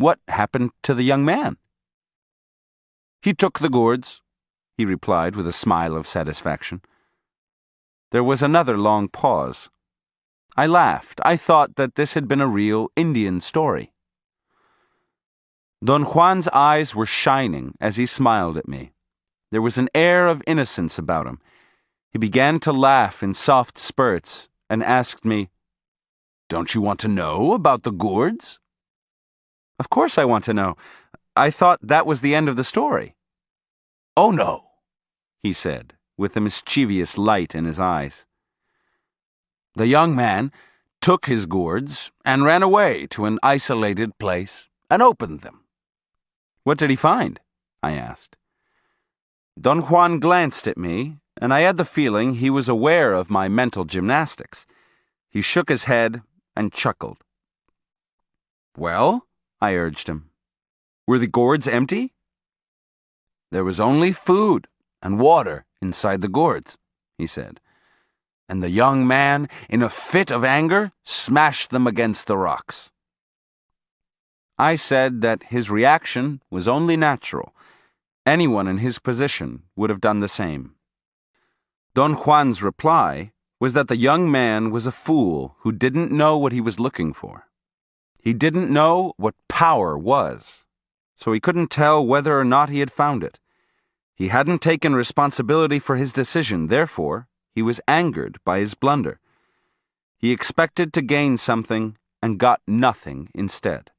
What happened to the young man? He took the gourds, he replied with a smile of satisfaction. There was another long pause. I laughed. I thought that this had been a real Indian story. Don Juan's eyes were shining as he smiled at me. There was an air of innocence about him. He began to laugh in soft spurts and asked me, "Don't you want to know about the gourds?" Of course I want to know. I thought that was the end of the story. "Oh no," he said, with a mischievous light in his eyes. The young man took his gourds and ran away to an isolated place and opened them. What did he find? I asked. Don Juan glanced at me, and I had the feeling he was aware of my mental gymnastics. He shook his head and chuckled. "Well," I urged him, "were the gourds empty?" "There was only food and water inside the gourds," he said, "and the young man, in a fit of anger, smashed them against the rocks." I said that his reaction was only natural. Anyone in his position would have done the same. Don Juan's reply was that the young man was a fool who didn't know what he was looking for. He didn't know what power was, so he couldn't tell whether or not he had found it. He hadn't taken responsibility for his decision, therefore he was angered by his blunder. He expected to gain something and got nothing instead.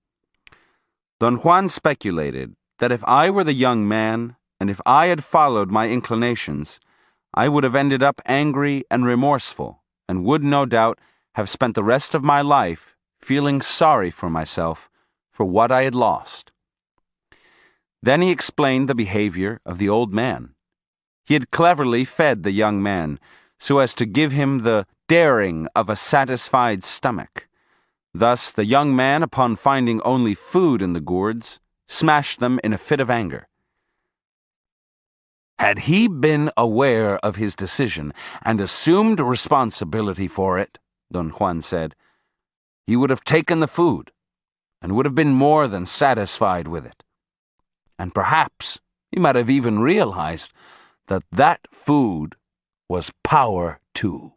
Don Juan speculated that if I were the young man and if I had followed my inclinations, I would have ended up angry and remorseful and would no doubt have spent the rest of my life feeling sorry for myself for what I had lost. Then he explained the behavior of the old man. He had cleverly fed the young man so as to give him the daring of a satisfied stomach. Thus, the young man, upon finding only food in the gourds, smashed them in a fit of anger. Had he been aware of his decision and assumed responsibility for it, Don Juan said, he would have taken the food and would have been more than satisfied with it. And perhaps he might have even realized that that food was power too.